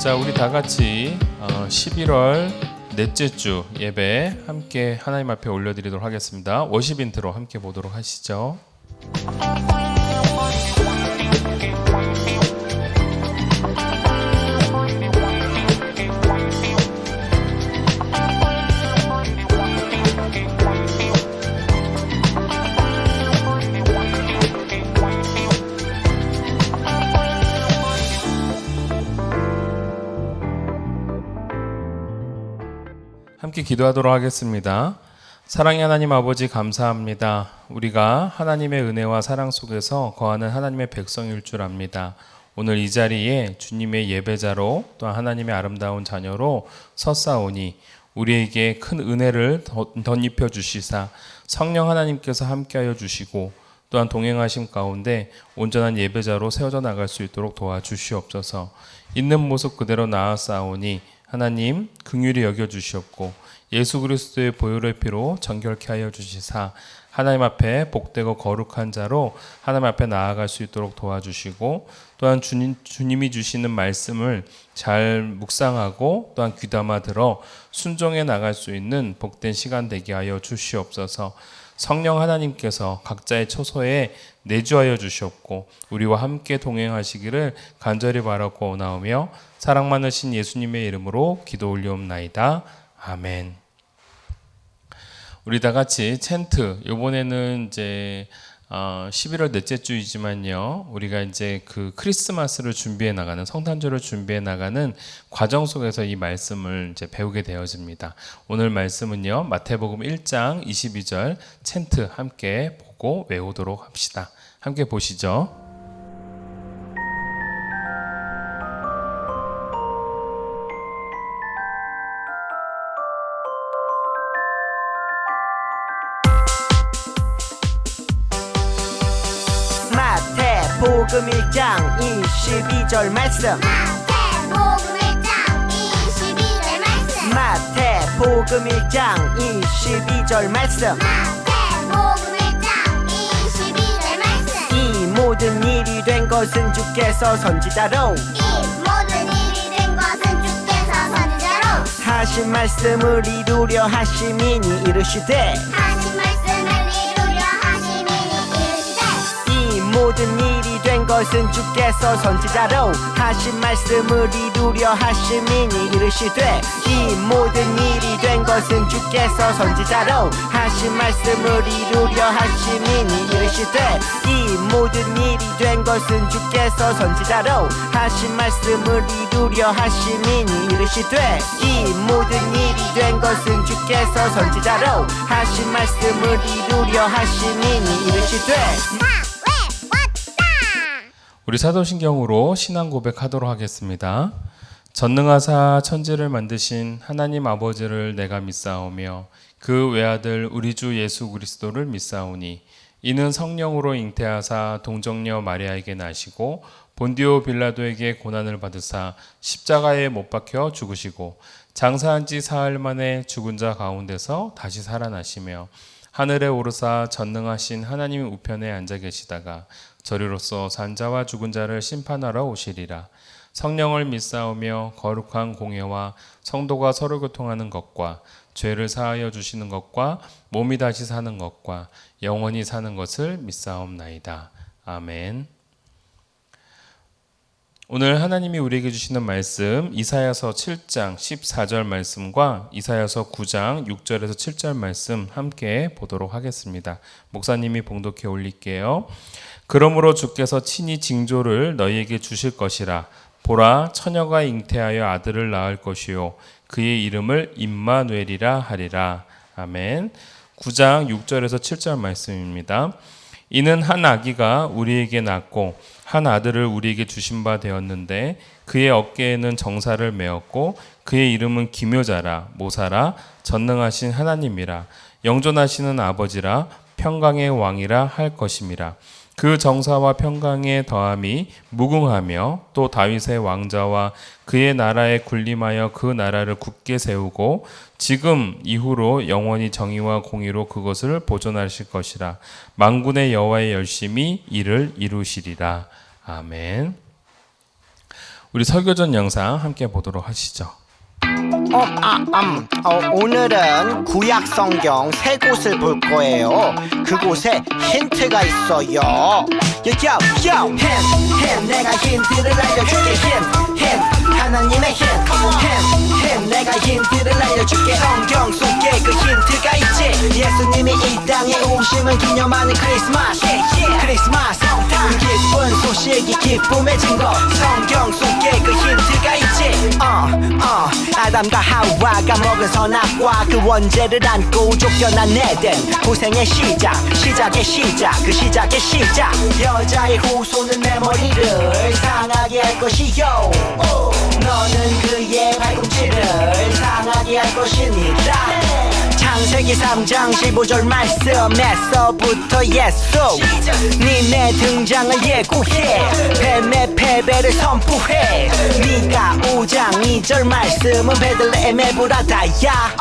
자, 우리 다 같이 11월 넷째 주 예배 함께 하나님 앞에 올려드리도록 하겠습니다. 워십 인트로 함께 보도록 하시죠. 함께 기도하도록 하겠습니다. 사랑의 하나님 아버지 감사합니다. 우리가 하나님의 은혜와 사랑 속에서 거하는 하나님의 백성일 줄 압니다. 오늘 이 자리에 주님의 예배자로 또한 하나님의 아름다운 자녀로 섰사오니 우리에게 큰 은혜를 덧입혀 주시사 성령 하나님께서 함께하여 주시고 또한 동행하심 가운데 온전한 예배자로 세워져 나갈 수 있도록 도와주시옵소서. 있는 모습 그대로 나아싸오니 하나님 긍휼히 여겨주시옵고 예수 그리스도의 보혈의 피로 정결케 하여 주시사 하나님 앞에 복되고 거룩한 자로 하나님 앞에 나아갈 수 있도록 도와주시고 또한 주님이 주시는 말씀을 잘 묵상하고 또한 귀담아 들어 순종해 나갈 수 있는 복된 시간 되게 하여 주시옵소서. 성령 하나님께서 각자의 처소에 내주하여 주시옵고 우리와 함께 동행하시기를 간절히 바라고 원하오며 사랑 많으신 예수님의 이름으로 기도 올리옵나이다. 아멘. 우리 다 같이 챈트, 이번에는 이제 11월 넷째 주이지만요, 우리가 이제 그 크리스마스를 준비해 나가는, 성탄절을 준비해 나가는 과정 속에서 이 말씀을 이제 배우게 되어집니다. 오늘 말씀은요, 마태복음 1장 22절 챈트 함께 보고 외우도록 합시다. 함께 보시죠. 마태복음 1장 22절 말씀. 마태복음 1장 22절 말씀. 마태복음 1장 22절 말씀. 마태복음 1장 22절 말씀. 이 모든 일이 된 것은 주께서 선지자로 이 모든 일이 된 것은 주께서 선지자로 하신 말씀을 이루려 하심이니 이르시되 하신 말씀을 이루려 하심이니 이르시되 이 모든 일이 된 것은 주께서 선지자로 하신 말씀을 이루려 하심이니 이르시되 이 모든 일이 된 것은 주께서 선지자로 하신 말씀을 이루려 하심이니 이르시되 이 모든 일이 된 것은 주께서 선지자로 하신 말씀을 이루려 하심이니 이르시되 이 모든 일이 된 것은 주께서 선지자로 하신 말씀을 이루려 하심이니 이르시되. 우리 사도신경으로 신앙 고백하도록 하겠습니다. 전능하사 천지를 만드신 하나님 아버지를 내가 믿사오며 그 외아들 우리 주 예수 그리스도를 믿사오니 이는 성령으로 잉태하사 동정녀 마리아에게 나시고 본디오 빌라도에게 고난을 받으사 십자가에 못 박혀 죽으시고 장사한 지 사흘 만에 죽은 자 가운데서 다시 살아나시며 하늘에 오르사 전능하신 하나님 우편에 앉아 계시다가 저리로서 산자와 죽은 자를 심판하러 오시리라. 성령을 믿사오며 거룩한 공예와 성도가 서로 교통하는 것과 죄를 사하여 주시는 것과 몸이 다시 사는 것과 영원히 사는 것을 믿사옵나이다. 아멘. 오늘 하나님이 우리에게 주시는 말씀 이사야서 7장 14절 말씀과 이사야서 9장 6절에서 7절 말씀 함께 보도록 하겠습니다. 목사님이 봉독해 올릴게요. 그러므로 주께서 친히 징조를 너희에게 주실 것이라. 보라, 처녀가 잉태하여 아들을 낳을 것이요 그의 이름을 임마누엘이라 하리라. 아멘. 9장 6절에서 7절 말씀입니다. 이는 한 아기가 우리에게 낳고 한 아들을 우리에게 주신 바 되었는데 그의 어깨에는 정사를 메었고 그의 이름은 기묘자라 모사라 전능하신 하나님이라 영존하시는 아버지라 평강의 왕이라 할 것임이라. 그 정사와 평강의 더함이 무궁하며 또 다윗의 왕자와 그의 나라에 군림하여 그 나라를 굳게 세우고 지금 이후로 영원히 정의와 공의로 그것을 보존하실 것이라. 만군의 여호와의 열심히 이를 이루시리라. 아멘. 우리 설교전 영상 함께 보도록 하시죠. 오늘은 구약 성경 세 곳을 볼 거예요. 그곳에 힌트가 있어요. 힌 내가 힌트를 알려줄게. 힌 하나님의 힌 내가 힌트를 알려줄게. 성경 속에 그 힌트가 있지. 예수님이 이 땅에 오심을 기념하는 크리스마스. 그 기쁜 소식이 기쁨의 증거. 성경 속에 그 힌트가 있지. 아담과 하와가 먹은 선악과 그 원죄를 안고 쫓겨난 에덴. 고생의 시작의 시작, 그 시작의 시작. 여자의 후손은 내 머리를 상하게 할 것이요. 너는 그의 발꿈치를 상하게 할 것이니라. 창세기 3장 15절 말씀에서부터 예수 니네 등장을 예고해. 뱀의 패배를 선포해. 네가 5장 2절 말씀은 베들레헴 에브라다야.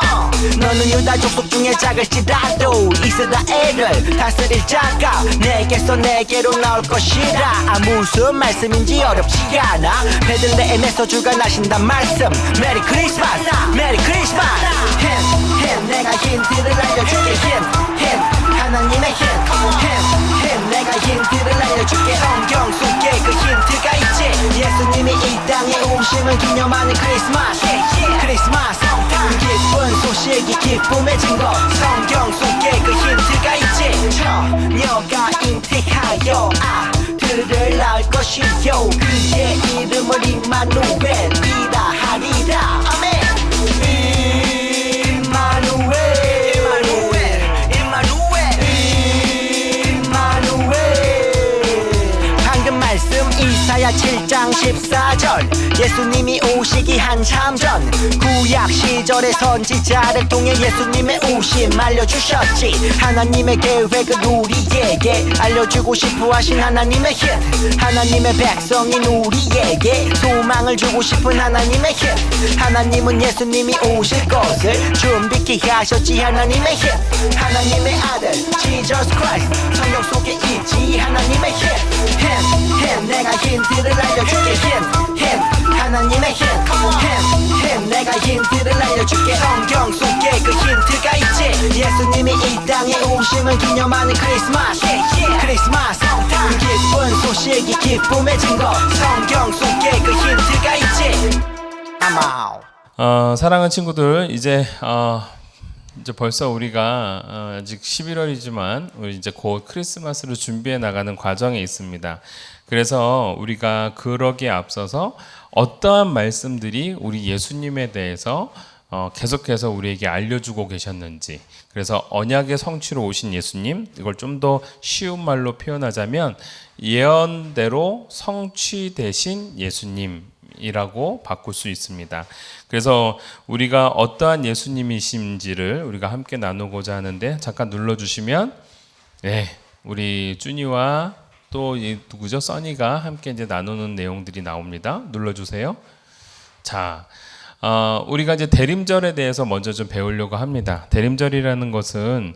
너는 유다 족속 중에 작을지라도 이스라엘을 다스릴 자가 내게서 내게로 나올 것이라. 무슨 말씀인지 어렵지 않아. 베들레헴에서 주가 나신단 말씀. 메리 크리스마스 메리 크리스마스. 힌 내가 힌트를 알려줄게. 힌 하나님의 힌 내가 힌트를 알려줄게. 성경 속에 그 힌트가 있지. 예수님이 이 땅에 오심을 기념하는 크리스마스. 그 기쁜 소식이 기쁨의 증거. 성경 속에 그 힌트가 있지. 처녀가 잉태하여 아들을 낳을 것이요. 그의 이름을 임마누엘이라 하리라. 아멘. 이사야 7장 14절 예수님이 오시기 한참 전 구약 시절의 선지자를 통해 예수님의 오심 알려주셨지. 하나님의 계획을 우리에게 알려주고 싶어 하신 하나님의 힌트. 하나님의 백성인 우리에게 소망을 주고 싶은 하나님의 힌트. 하나님은 예수님이 오실 것을 준비케 하셨지. 하나님의 힌트. 하나님의 아들 지저스 크라이스트 성경 속에 있지. 하나님의 힌트 내가 힌트를 알려줄게. 힌 하나님의 힌 내가 힌트를 알려줄게. 성경 속에 그 힌트가 있지. 예수님이 이 땅에 오심을 기념하는 크리스마스. 그 기쁜 소식이 기쁨의 증거. 성경 속에 그 힌트가 있지. 사랑하는 친구들, 이제 벌써 우리가 아직 11월이지만 우리 이제 곧 크리스마스를 준비해 나가는 과정에 있습니다. 그래서 우리가 그러기에 앞서서 어떠한 말씀들이 우리 예수님에 대해서 계속해서 우리에게 알려주고 계셨는지, 그래서 언약의 성취로 오신 예수님, 이걸 좀 더 쉬운 말로 표현하자면 예언대로 성취되신 예수님이라고 바꿀 수 있습니다. 그래서 우리가 어떠한 예수님이신지를 우리가 함께 나누고자 하는데, 잠깐 눌러주시면 우리 준이와 또 누구죠? 써니가 함께 이제 나누는 내용들이 나옵니다. 눌러주세요. 자, 우리가 이제 대림절에 대해서 먼저 좀 배우려고 합니다. 대림절이라는 것은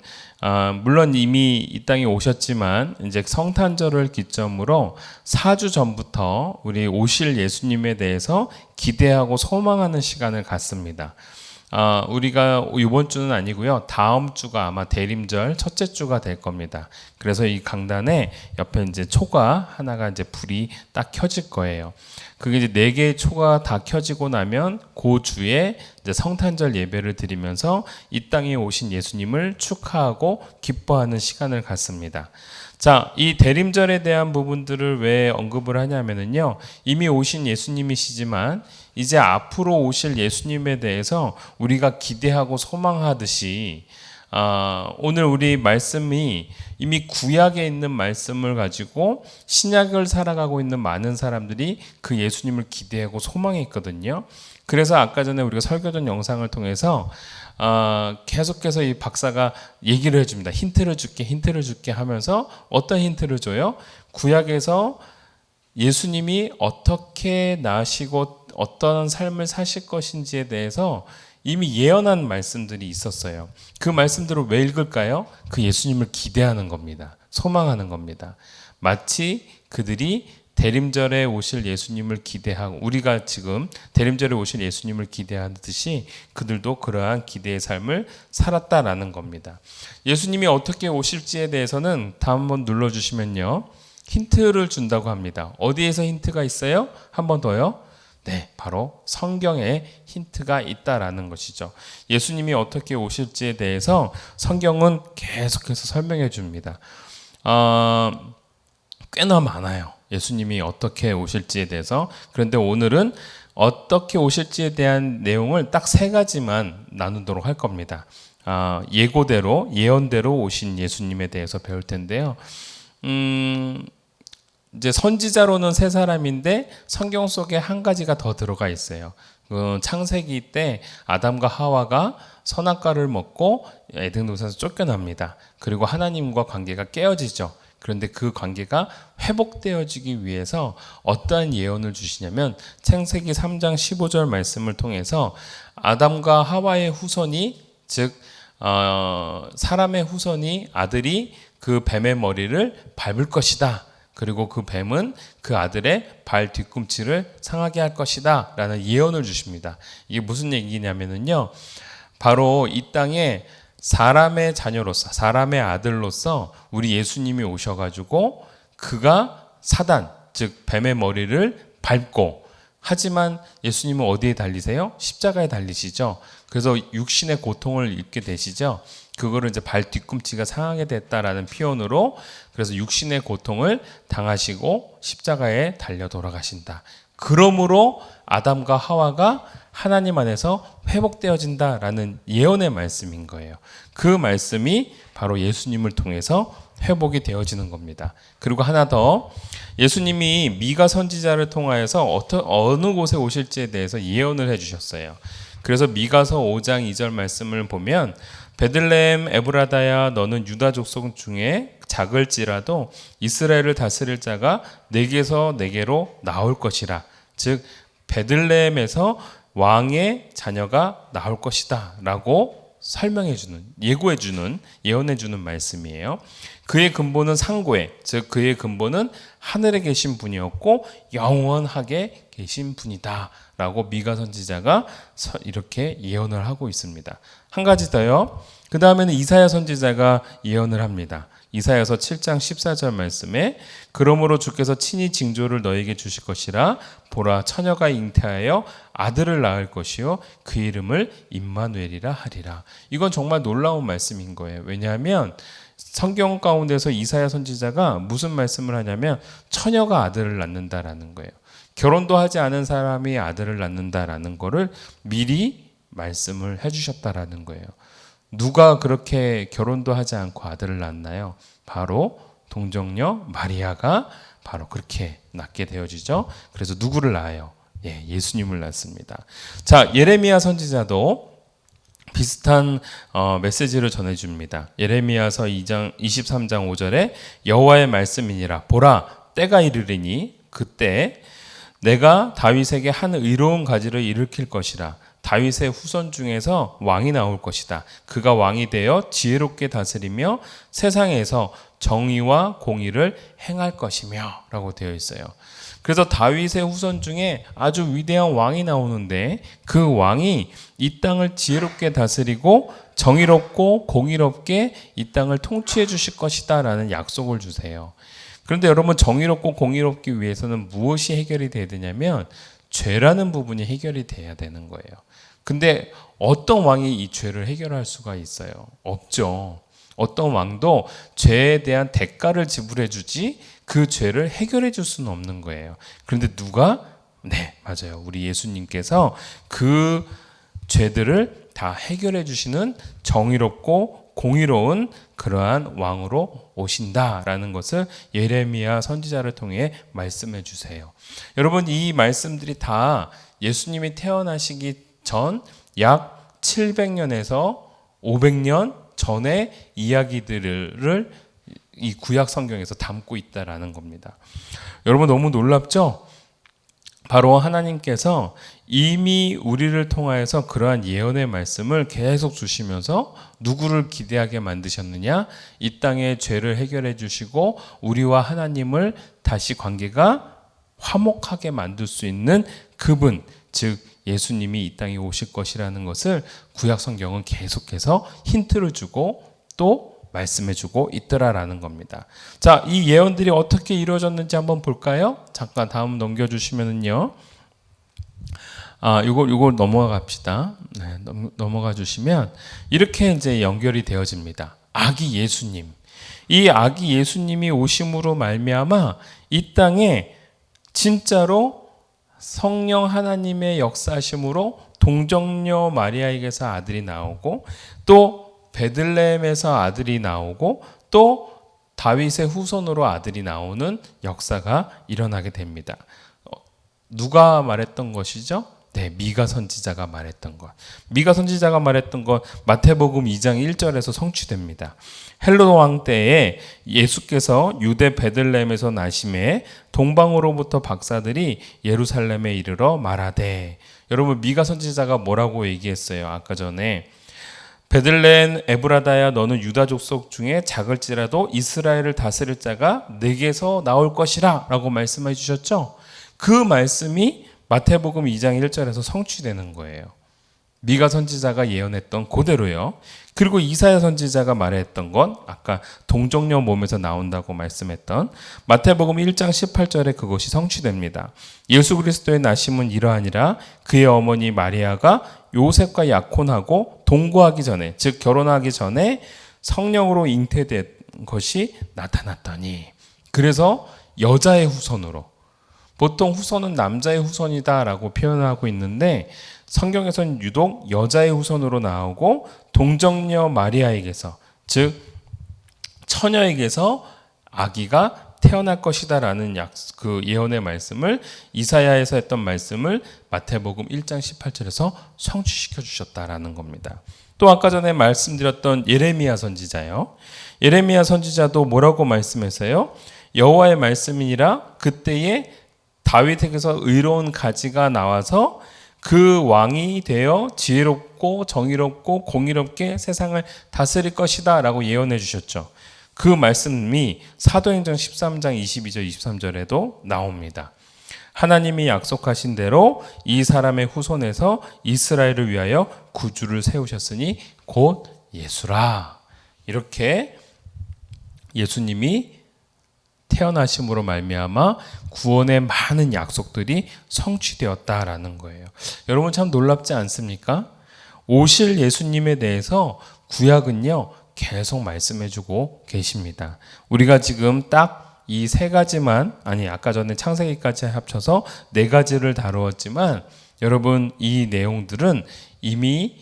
물론 이미 이 땅에 오셨지만 이제 성탄절을 기점으로 4주 전부터 우리 오실 예수님에 대해서 기대하고 소망하는 시간을 갖습니다. 우리가 이번 주는 아니고요. 다음 주가 아마 대림절 첫째 주가 될 겁니다. 그래서 이 강단에 옆에 이제 초가 하나가 이제 불이 딱 켜질 거예요. 그게 이제 4개의 초가 다 켜지고 나면 그 주에 이제 성탄절 예배를 드리면서 이 땅에 오신 예수님을 축하하고 기뻐하는 시간을 갖습니다. 자, 이 대림절에 대한 부분들을 왜 언급을 하냐면은요, 이미 오신 예수님이시지만 이제 앞으로 오실 예수님에 대해서 우리가 기대하고 소망하듯이 오늘 우리 말씀이 이미 구약에 있는 말씀을 가지고 신약을 살아가고 있는 많은 사람들이 그 예수님을 기대하고 소망했거든요. 그래서 아까 전에 우리가 설교전 영상을 통해서 계속해서 이 박사가 얘기를 해줍니다. 힌트를 줄게 하면서 어떤 힌트를 줘요? 구약에서 예수님이 어떻게 나시고 어떤 삶을 사실 것인지에 대해서 이미 예언한 말씀들이 있었어요. 그 말씀들을 왜 읽을까요? 그 예수님을 기대하는 겁니다. 소망하는 겁니다. 마치 그들이 대림절에 오실 예수님을 기대하고 우리가 지금 대림절에 오실 예수님을 기대하듯이 그들도 그러한 기대의 삶을 살았다라는 겁니다. 예수님이 어떻게 오실지에 대해서는 다음 한번 눌러주시면요. 힌트를 준다고 합니다. 어디에서 힌트가 있어요? 한 번 더요. 네, 바로 성경에 힌트가 있다라는 것이죠. 예수님이 어떻게 오실지에 대해서 성경은 계속해서 설명해 줍니다. 꽤나 많아요. 예수님이 어떻게 오실지에 대해서. 그런데 오늘은 어떻게 오실지에 대한 내용을 딱 3가지만 나누도록 할 겁니다. 예고대로, 예언대로 오신 예수님에 대해서 배울 텐데요. 이제 선지자로는 3사람인데 성경 속에 한 가지가 더 들어가 있어요. 창세기 때 아담과 하와가 선악과를 먹고 에덴 동산에서 쫓겨납니다. 그리고 하나님과 관계가 깨어지죠. 그런데 그 관계가 회복되어지기 위해서 어떠한 예언을 주시냐면 창세기 3장 15절 말씀을 통해서 아담과 하와의 후손이 즉 사람의 후손이 아들이 그 뱀의 머리를 밟을 것이다. 그리고 그 뱀은 그 아들의 발 뒤꿈치를 상하게 할 것이다 라는 예언을 주십니다. 이게 무슨 얘기냐면요, 바로 이 땅에 사람의 자녀로서, 사람의 아들로서 우리 예수님이 오셔가지고 그가 사단, 즉 뱀의 머리를 밟고, 하지만 예수님은 어디에 달리세요? 십자가에 달리시죠. 그래서 육신의 고통을 입게 되시죠. 그거를 이제 발 뒤꿈치가 상하게 됐다라는 표현으로, 그래서 육신의 고통을 당하시고 십자가에 달려 돌아가신다. 그러므로 아담과 하와가 하나님 안에서 회복되어진다라는 예언의 말씀인 거예요. 그 말씀이 바로 예수님을 통해서 회복이 되어지는 겁니다. 그리고 하나 더, 예수님이 미가 선지자를 통하여서 어느 곳에 오실지에 대해서 예언을 해주셨어요. 그래서 미가서 5장 2절 말씀을 보면 베들레헴 에브라다야 너는 유다 족속 중에 작을지라도 이스라엘을 다스릴 자가 내게서 내게로 나올 것이라. 즉 베들레헴에서 왕의 자녀가 나올 것이다 라고 설명해주는, 예고해주는, 예언해주는 말씀이에요. 그의 근본은 상고에, 즉 그의 근본은 하늘에 계신 분이었고 영원하게 계신 분이다 라고 미가 선지자가 이렇게 예언을 하고 있습니다. 한 가지 더요. 그 다음에는 이사야 선지자가 예언을 합니다. 이사야서 7장 14절 말씀에 그러므로 주께서 친히 징조를 너에게 주실 것이라. 보라, 처녀가 잉태하여 아들을 낳을 것이요 그 이름을 임마누엘이라 하리라. 이건 정말 놀라운 말씀인 거예요. 왜냐하면 성경 가운데서 이사야 선지자가 무슨 말씀을 하냐면 처녀가 아들을 낳는다라는 거예요. 결혼도 하지 않은 사람이 아들을 낳는다라는 거를 미리 말씀을 해주셨다라는 거예요. 누가 그렇게 결혼도 하지 않고 아들을 낳나요? 바로 동정녀 마리아가 바로 그렇게 낳게 되어지죠. 그래서 누구를 낳아요? 예수님을 낳습니다. 자, 예레미야 선지자도 비슷한 메시지를 전해줍니다. 예레미야서 23장 5절에 여호와의 말씀이니라. 보라, 때가 이르리니 그때 내가 다윗에게 한 의로운 가지를 일으킬 것이라. 다윗의 후손 중에서 왕이 나올 것이다. 그가 왕이 되어 지혜롭게 다스리며 세상에서 정의와 공의를 행할 것이며 라고 되어 있어요. 그래서 다윗의 후손 중에 아주 위대한 왕이 나오는데 그 왕이 이 땅을 지혜롭게 다스리고 정의롭고 공의롭게 이 땅을 통치해 주실 것이다 라는 약속을 주세요. 그런데 여러분, 정의롭고 공의롭기 위해서는 무엇이 해결이 돼야 되냐면 죄라는 부분이 해결이 돼야 되는 거예요. 근데 어떤 왕이 이 죄를 해결할 수가 있어요? 없죠. 어떤 왕도 죄에 대한 대가를 지불해 주지 그 죄를 해결해 줄 수는 없는 거예요. 그런데 누가? 네, 맞아요. 우리 예수님께서 그 죄들을 다 해결해 주시는 정의롭고 공의로운 그러한 왕으로 오신다라는 것을 예레미야 선지자를 통해 말씀해 주세요. 여러분, 이 말씀들이 다 예수님이 태어나시기 전 약 700년에서 500년 전의 이야기들을 이 구약 성경에서 담고 있다라는 겁니다. 여러분, 너무 놀랍죠? 바로 하나님께서 이미 우리를 통하여서 그러한 예언의 말씀을 계속 주시면서 누구를 기대하게 만드셨느냐? 이 땅의 죄를 해결해 주시고 우리와 하나님을 다시 관계가 화목하게 만들 수 있는 그분, 즉 예수님이 이 땅에 오실 것이라는 것을 구약 성경은 계속해서 힌트를 주고 또 말씀해주고 있더라라는 겁니다. 자, 이 예언들이 어떻게 이루어졌는지 한번 볼까요? 잠깐 다음 넘겨주시면은요. 이걸 넘어갑시다. 네, 넘어가 주시면 이렇게 이제 연결이 되어집니다. 아기 예수님. 이 아기 예수님이 오심으로 말미암아 이 땅에 진짜로 성령 하나님의 역사심으로 동정녀 마리아에게서 아들이 나오고 또 베들레헴에서 아들이 나오고 또 다윗의 후손으로 아들이 나오는 역사가 일어나게 됩니다. 누가 말했던 것이죠? 네, 미가 선지자가 말했던 것. 미가 선지자가 말했던 것 마태복음 2장 1절에서 성취됩니다. 헬롯 왕 때에 예수께서 유대 베들레헴에서 나심에 동방으로부터 박사들이 예루살렘에 이르러 말하되, 여러분 미가 선지자가 뭐라고 얘기했어요? 아까 전에 베들레헴 에브라다야 너는 유다 족속 중에 작을지라도 이스라엘을 다스릴 자가 내게서 나올 것이라 라고 말씀해 주셨죠. 그 말씀이 마태복음 2장 1절에서 성취되는 거예요. 미가 선지자가 예언했던 그대로요. 그리고 이사야 선지자가 말했던 건 아까 동정녀 몸에서 나온다고 말씀했던 마태복음 1장 18절에 그것이 성취됩니다. 예수 그리스도의 나심은 이러하니라 그의 어머니 마리아가 요셉과 약혼하고 동거하기 전에, 즉 결혼하기 전에 성령으로 잉태된 것이 나타났더니, 그래서 여자의 후손으로, 보통 후손은 남자의 후손이다라고 표현하고 있는데 성경에서는 유독 여자의 후손으로 나오고 동정녀 마리아에게서, 즉 처녀에게서 아기가 태어날 것이다라는 그 예언의 말씀을, 이사야에서 했던 말씀을 마태복음 1장 18절에서 성취시켜 주셨다라는 겁니다. 또 아까 전에 말씀드렸던 예레미야 선지자요. 예레미야 선지자도 뭐라고 말씀했어요? 여호와의 말씀이니라 그때에 다윗에게서 의로운 가지가 나와서 그 왕이 되어 지혜롭고 정의롭고 공의롭게 세상을 다스릴 것이다 라고 예언해 주셨죠. 그 말씀이 사도행전 13장 22절 23절에도 나옵니다. 하나님이 약속하신 대로 이 사람의 후손에서 이스라엘을 위하여 구주를 세우셨으니 곧 예수라. 이렇게 예수님이 태어나심으로 말미암아 구원의 많은 약속들이 성취되었다라는 거예요. 여러분 참 놀랍지 않습니까? 오실 예수님에 대해서 구약은요 계속 말씀해주고 계십니다. 우리가 지금 딱 이 세 가지만, 아니 아까 전에 창세기까지 합쳐서 네 가지를 다루었지만 여러분 이 내용들은 이미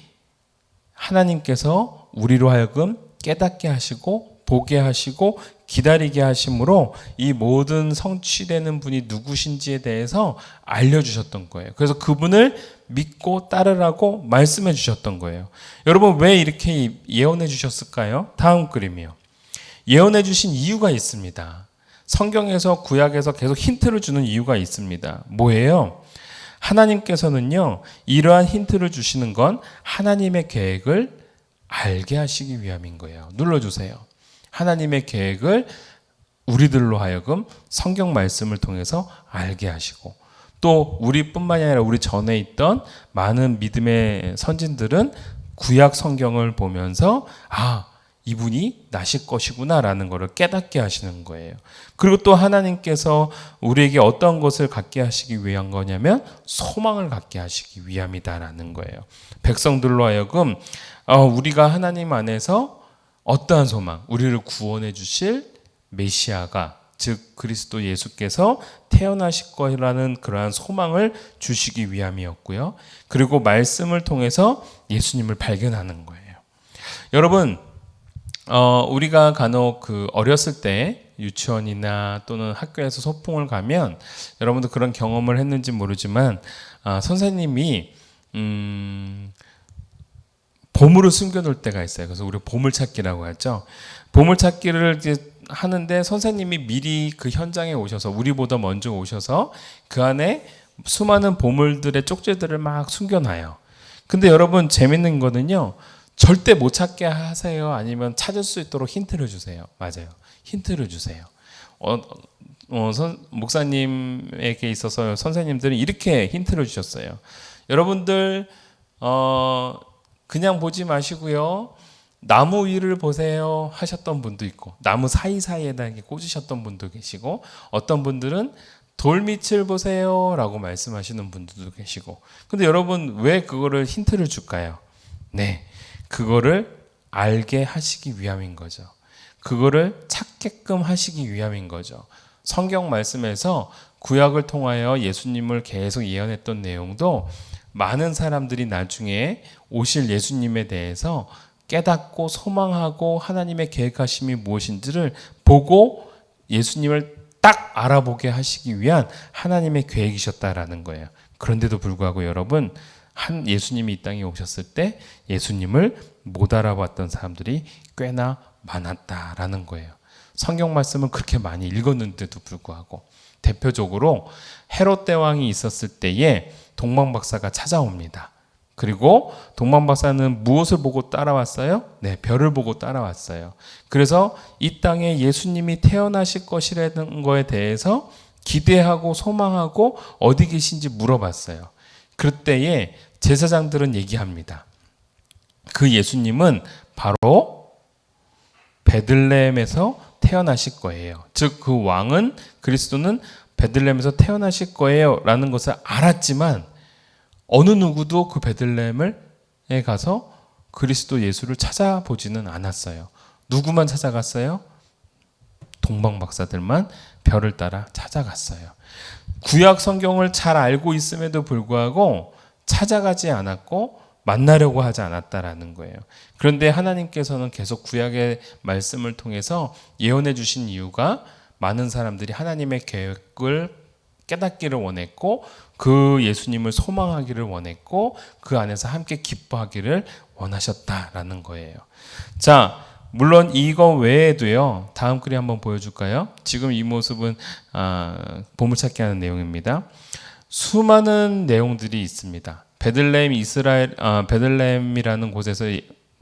하나님께서 우리로 하여금 깨닫게 하시고 보게 하시고 기다리게 하심으로 이 모든 성취되는 분이 누구신지에 대해서 알려주셨던 거예요. 그래서 그분을 믿고 따르라고 말씀해 주셨던 거예요. 여러분 왜 이렇게 예언해 주셨을까요? 다음 그림이요. 예언해 주신 이유가 있습니다. 성경에서 구약에서 계속 힌트를 주는 이유가 있습니다. 뭐예요? 하나님께서는요 이러한 힌트를 주시는 건 하나님의 계획을 알게 하시기 위함인 거예요. 눌러주세요. 하나님의 계획을 우리들로 하여금 성경 말씀을 통해서 알게 하시고, 또 우리뿐만이 아니라 우리 전에 있던 많은 믿음의 선진들은 구약 성경을 보면서 이분이 나실 것이구나 라는 것을 깨닫게 하시는 거예요. 그리고 또 하나님께서 우리에게 어떤 것을 갖게 하시기 위한 거냐면 소망을 갖게 하시기 위함이다라는 거예요. 백성들로 하여금 우리가 하나님 안에서 어떠한 소망, 우리를 구원해 주실 메시아가, 즉 그리스도 예수께서 태어나실 거라는 그러한 소망을 주시기 위함이었고요. 그리고 말씀을 통해서 예수님을 발견하는 거예요. 여러분 우리가 간혹 어렸을 때 유치원이나 또는 학교에서 소풍을 가면 여러분도 그런 경험을 했는지 모르지만 선생님이 보물을 숨겨놓을 때가 있어요. 그래서 우리 보물찾기라고 하죠. 보물찾기를 이제 하는데 선생님이 미리 그 현장에 오셔서, 우리보다 먼저 오셔서 그 안에 수많은 보물들의 쪽지들을 막 숨겨놔요. 근데 여러분 재밌는 거는요, 절대 못 찾게 하세요? 아니면 찾을 수 있도록 힌트를 주세요? 맞아요. 힌트를 주세요. 목사님에게 있어서 선생님들은 이렇게 힌트를 주셨어요. 여러분들 그냥 보지 마시고요. 나무 위를 보세요 하셨던 분도 있고, 나무 사이사이에다 이렇게 꽂으셨던 분도 계시고, 어떤 분들은 돌밑을 보세요 라고 말씀하시는 분들도 계시고. 근데 여러분 왜 그거를 힌트를 줄까요? 네, 그거를 알게 하시기 위함인 거죠. 그거를 찾게끔 하시기 위함인 거죠. 성경 말씀에서 구약을 통하여 예수님을 계속 예언했던 내용도 많은 사람들이 나중에 오실 예수님에 대해서 깨닫고 소망하고 하나님의 계획하심이 무엇인지를 보고 예수님을 딱 알아보게 하시기 위한 하나님의 계획이셨다라는 거예요. 그런데도 불구하고 여러분, 한 예수님이 이 땅에 오셨을 때 예수님을 못 알아봤던 사람들이 꽤나 많았다라는 거예요. 성경 말씀은 그렇게 많이 읽었는데도 불구하고, 대표적으로 헤롯 대왕이 있었을 때에 동방박사가 찾아옵니다. 그리고 동방박사는 무엇을 보고 따라왔어요? 네, 별을 보고 따라왔어요. 그래서 이 땅에 예수님이 태어나실 것이라는 거에 대해서 기대하고 소망하고 어디 계신지 물어봤어요. 그때에 제사장들은 얘기합니다. 그 예수님은 바로 베들레헴에서 태어나실 거예요. 즉 그 왕은, 그리스도는 베들레헴에서 태어나실 거예요 라는 것을 알았지만 어느 누구도 그 베들레헴에 가서 그리스도 예수를 찾아보지는 않았어요. 누구만 찾아갔어요? 동방박사들만 별을 따라 찾아갔어요. 구약 성경을 잘 알고 있음에도 불구하고 찾아가지 않았고 만나려고 하지 않았다라는 거예요. 그런데 하나님께서는 계속 구약의 말씀을 통해서 예언해 주신 이유가 많은 사람들이 하나님의 계획을 깨닫기를 원했고, 그 예수님을 소망하기를 원했고, 그 안에서 함께 기뻐하기를 원하셨다라는 거예요. 자, 물론 이거 외에도요. 다음 글이 한번 보여줄까요? 지금 이 모습은 보물찾기 하는 내용입니다. 수많은 내용들이 있습니다. 베들레헴이라는 곳에서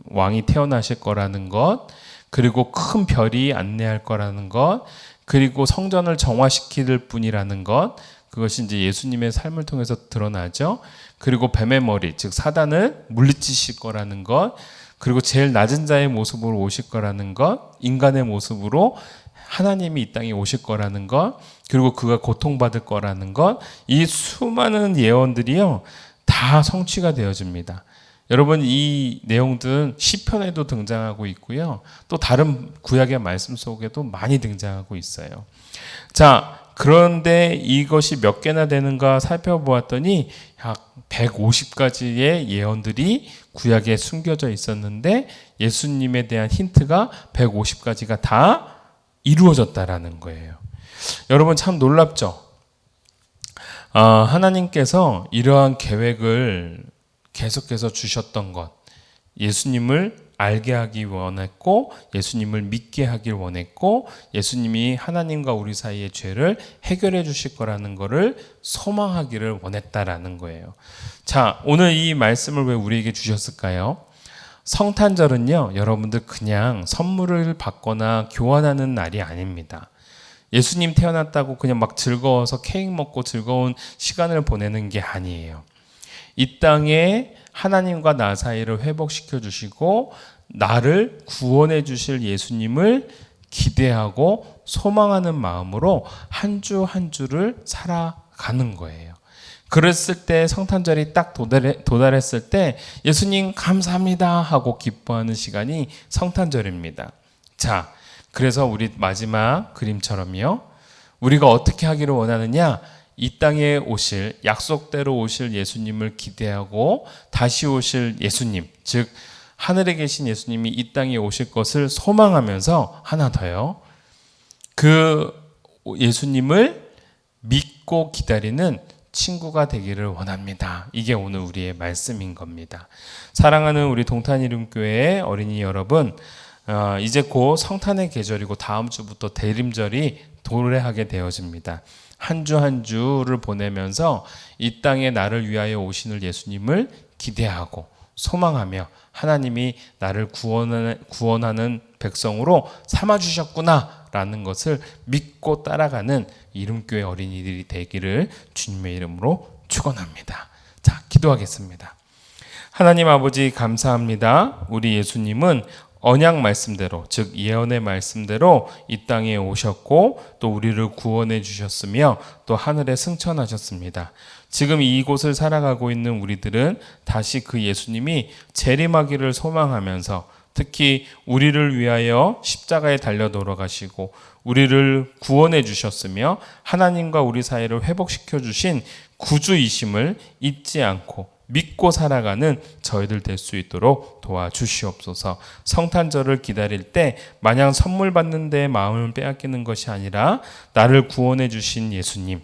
왕이 태어나실 거라는 것, 그리고 큰 별이 안내할 거라는 것, 그리고 성전을 정화시킬 뿐이라는 것, 그것이 이제 예수님의 삶을 통해서 드러나죠. 그리고 뱀의 머리, 즉 사단을 물리치실 거라는 것, 그리고 제일 낮은 자의 모습으로 오실 거라는 것, 인간의 모습으로 하나님이 이 땅에 오실 거라는 것, 그리고 그가 고통받을 거라는 것, 이 수많은 예언들이요 다 성취가 되어집니다. 여러분, 이 내용들은 시편에도 등장하고 있고요. 또 다른 구약의 말씀 속에도 많이 등장하고 있어요. 자, 그런데 이것이 몇 개나 되는가 살펴보았더니 약 150가지의 예언들이 구약에 숨겨져 있었는데 예수님에 대한 힌트가 150가지가 다 이루어졌다라는 거예요. 여러분 참 놀랍죠? 하나님께서 이러한 계획을 계속해서 주셨던 것, 예수님을 알게 하기 원했고, 예수님을 믿게 하길 원했고, 예수님이 하나님과 우리 사이의 죄를 해결해 주실 거라는 것을 소망하기를 원했다라는 거예요. 자, 오늘 이 말씀을 왜 우리에게 주셨을까요? 성탄절은요, 여러분들 그냥 선물을 받거나 교환하는 날이 아닙니다. 예수님 태어났다고 그냥 막 즐거워서 케이크 먹고 즐거운 시간을 보내는 게 아니에요. 이 땅에 하나님과 나 사이를 회복시켜 주시고 나를 구원해 주실 예수님을 기대하고 소망하는 마음으로 한 주 한 주를 살아가는 거예요. 그랬을 때 성탄절이 딱 도달했을 때 예수님 감사합니다 하고 기뻐하는 시간이 성탄절입니다. 자, 그래서 우리 마지막 그림처럼요. 우리가 어떻게 하기를 원하느냐? 이 땅에 오실, 약속대로 오실 예수님을 기대하고 다시 오실 예수님, 즉 하늘에 계신 예수님이 이 땅에 오실 것을 소망하면서 하나 더요. 그 예수님을 믿고 기다리는 친구가 되기를 원합니다. 이게 오늘 우리의 말씀인 겁니다. 사랑하는 우리 동탄이름교회의 어린이 여러분, 이제 곧 성탄의 계절이고 다음 주부터 대림절이 도래하게 되어집니다. 한 주 한 주를 보내면서 이 땅에 나를 위하여 오시는 예수님을 기대하고 소망하며 하나님이 나를 구원하는 백성으로 삼아주셨구나 있다라는 것을 믿고 따라가는 이름교회 어린이들이 되기를 주님의 이름으로 축원합니다. 자, 기도하겠습니다. 하나님 아버지 감사합니다. 우리 예수님은 언약 말씀대로, 즉 예언의 말씀대로 이 땅에 오셨고 또 우리를 구원해 주셨으며 또 하늘에 승천하셨습니다. 지금 이곳을 살아가고 있는 우리들은 다시 그 예수님이 재림하기를 소망하면서 특히 우리를 위하여 십자가에 달려 돌아가시고 우리를 구원해 주셨으며 하나님과 우리 사이를 회복시켜 주신 구주이심을 잊지 않고 믿고 살아가는 저희들 될 수 있도록 도와주시옵소서. 성탄절을 기다릴 때 마냥 선물 받는 데 마음을 빼앗기는 것이 아니라 나를 구원해 주신 예수님,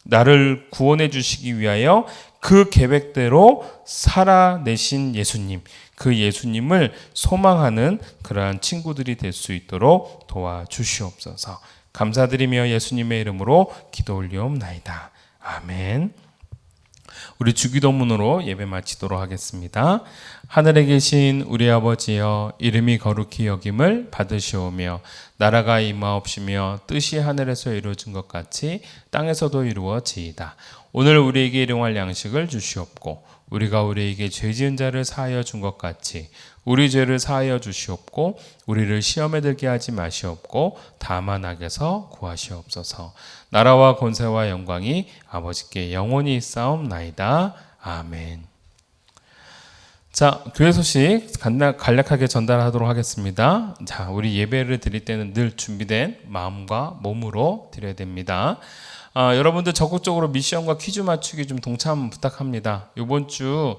나를 구원해 주시기 위하여 그 계획대로 살아내신 예수님, 그 예수님을 소망하는 그러한 친구들이 될 수 있도록 도와주시옵소서. 감사드리며 예수님의 이름으로 기도 올리옵나이다. 아멘. 우리 주기도문으로 예배 마치도록 하겠습니다. 하늘에 계신 우리 아버지여, 이름이 거룩히 여김을 받으시오며 나라가 임하옵시며 뜻이 하늘에서 이루어진 것 같이 땅에서도 이루어지이다. 오늘 우리에게 일용할 양식을 주시옵고 우리가 우리에게 죄 지은 자를 사하여 준 것 같이 우리 죄를 사하여 주시옵고 우리를 시험에 들게 하지 마시옵고 다만 악에서 구하시옵소서. 나라와 권세와 영광이 아버지께 영원히 있사옵나이다. 아멘. 자, 교회 소식 간략하게 전달하도록 하겠습니다. 자, 우리 예배를 드릴 때는 늘 준비된 마음과 몸으로 드려야 됩니다. 여러분들 적극적으로 미션과 퀴즈 맞추기 좀 동참 부탁합니다. 이번 주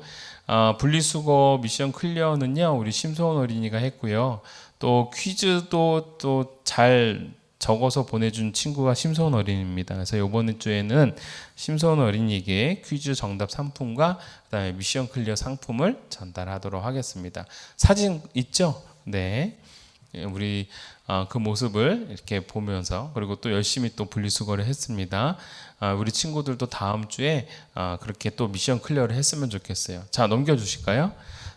분리수거 미션 클리어는요, 우리 심소원 어린이가 했고요. 또 퀴즈도 또 잘 적어서 보내준 친구가 심소원 어린이입니다. 그래서 이번 주에는 심소원 어린이에게 퀴즈 정답 상품과 그다음에 미션 클리어 상품을 전달하도록 하겠습니다. 사진 있죠? 네. 우리 그 모습을 이렇게 보면서 그리고 또 열심히 또 분리수거를 했습니다. 우리 친구들도 다음 주에 그렇게 또 미션 클리어를 했으면 좋겠어요. 자, 넘겨주실까요?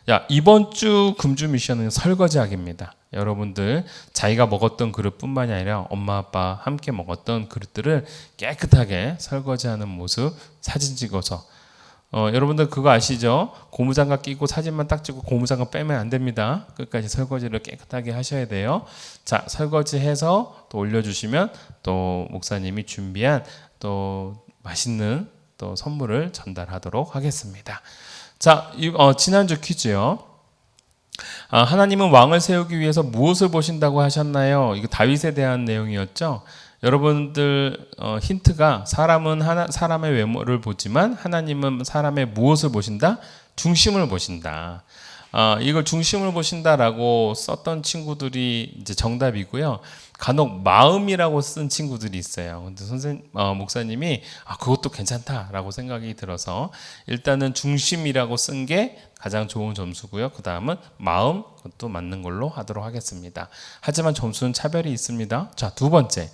야, 이번 주 금주 미션은 설거지하기입니다. 여러분들 자기가 먹었던 그릇뿐만이 아니라 엄마 아빠 함께 먹었던 그릇들을 깨끗하게 설거지하는 모습 사진 찍어서 여러분들 그거 아시죠? 고무장갑 끼고 사진만 딱 찍고 고무장갑 빼면 안 됩니다. 끝까지 설거지를 깨끗하게 하셔야 돼요. 자, 설거지해서 또 올려주시면 또 목사님이 준비한 또 맛있는 또 선물을 전달하도록 하겠습니다. 자, 지난주 퀴즈요. 하나님은 왕을 세우기 위해서 무엇을 보신다고 하셨나요? 이거 다윗에 대한 내용이었죠. 여러분들 힌트가 사람은 사람의 외모를 보지만 하나님은 사람의 무엇을 보신다? 중심을 보신다. 이걸 중심을 보신다라고 썼던 친구들이 이제 정답이고요. 간혹 마음이라고 쓴 친구들이 있어요. 근데 목사님이 그것도 괜찮다라고 생각이 들어서 일단은 중심이라고 쓴 게 가장 좋은 점수고요. 그 다음은 마음, 그것도 맞는 걸로 하도록 하겠습니다. 하지만 점수는 차별이 있습니다. 자, 두 번째.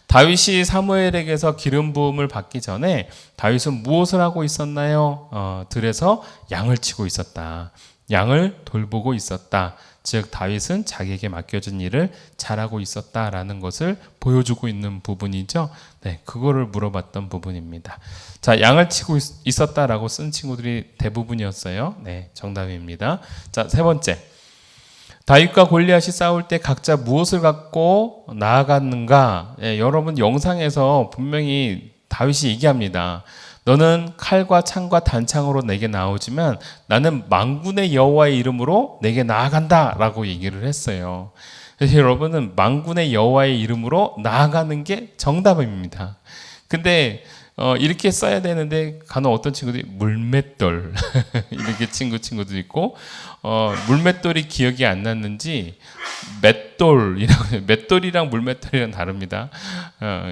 다윗이 사무엘에게서 기름 부음을 받기 전에 다윗은 무엇을 하고 있었나요? 들에서 양을 치고 있었다. 양을 돌보고 있었다. 즉 다윗은 자기에게 맡겨진 일을 잘하고 있었다라는 것을 보여주고 있는 부분이죠. 네, 그거를 물어봤던 부분입니다. 자, 양을 치고 있었다라고 쓴 친구들이 대부분이었어요. 네, 정답입니다. 자, 세 번째. 다윗과 골리앗이 싸울 때 각자 무엇을 갖고 나아갔는가? 예, 여러분 영상에서 분명히 다윗이 얘기합니다. 너는 칼과 창과 단창으로 내게 나오지만 나는 만군의 여호와의 이름으로 내게 나아간다 라고 얘기를 했어요. 그래서 여러분은 만군의 여호와의 이름으로 나아가는 게 정답입니다. 근데 이렇게 써야 되는데 간혹 어떤 친구들이 물맷돌 이렇게 친구도 있고 물맷돌이 기억이 안 났는지 맷돌이라고 맷돌이랑 물맷돌이랑 다릅니다.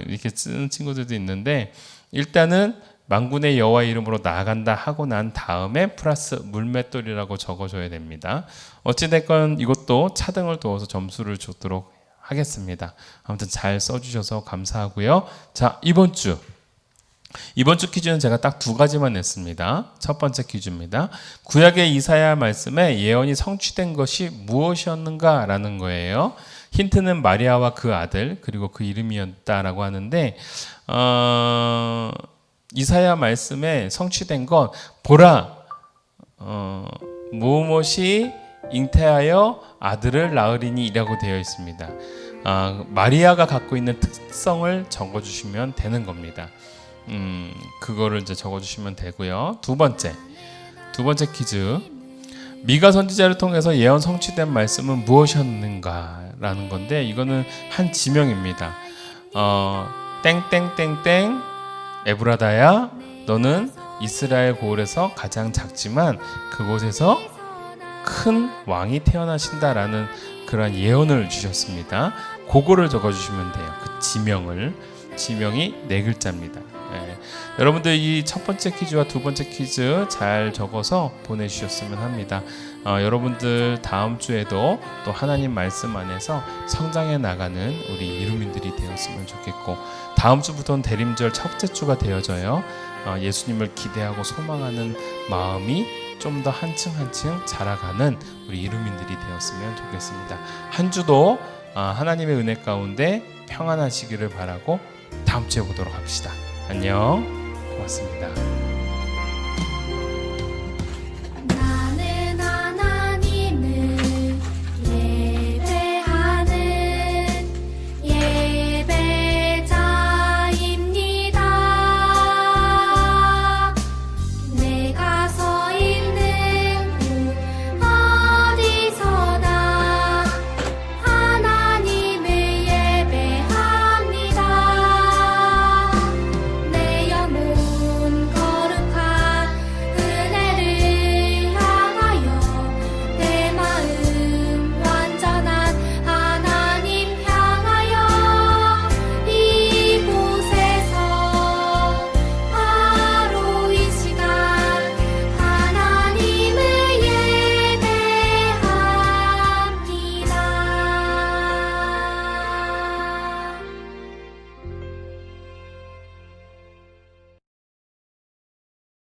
이렇게 쓰는 친구들도 있는데 일단은 만군의 여호와 이름으로 나아간다 하고 난 다음에 플러스 물맷돌이라고 적어줘야 됩니다. 어찌됐건 이것도 차등을 두어서 점수를 주도록 하겠습니다. 아무튼 잘 써주셔서 감사하고요. 자, 이번 주 퀴즈는 제가 딱 두 가지만 냈습니다. 첫 번째 퀴즈입니다. 구약의 이사야 말씀에 예언이 성취된 것이 무엇이었는가라는 거예요. 힌트는 마리아와 그 아들 그리고 그 이름이었다라고 하는데 이사야 말씀에 성취된 건 보라 무엇이 잉태하여 아들을 낳으리니라고 되어 있습니다. 마리아가 갖고 있는 특성을 적어주시면 되는 겁니다. 그거를 이제 적어주시면 되고요. 두 번째 퀴즈. 미가 선지자를 통해서 예언 성취된 말씀은 무엇이었는가라는 건데 이거는 한 지명입니다. 땡땡땡땡 에브라다야 너는 이스라엘 고을에서 가장 작지만 그곳에서 큰 왕이 태어나신다라는 그런 예언을 주셨습니다. 그거를 적어주시면 돼요. 그 지명이 4글자입니다. 여러분들 이 첫 번째 퀴즈와 두 번째 퀴즈 잘 적어서 보내주셨으면 합니다. 여러분들 다음 주에도 또 하나님 말씀 안에서 성장해 나가는 우리 이루민들이 되었으면 좋겠고 다음 주부터는 대림절 첫째 주가 되어져요. 예수님을 기대하고 소망하는 마음이 좀 더 한층 자라가는 우리 이루민들이 되었으면 좋겠습니다. 한 주도 하나님의 은혜 가운데 평안하시기를 바라고 다음 주에 보도록 합시다. 안녕. 고맙습니다.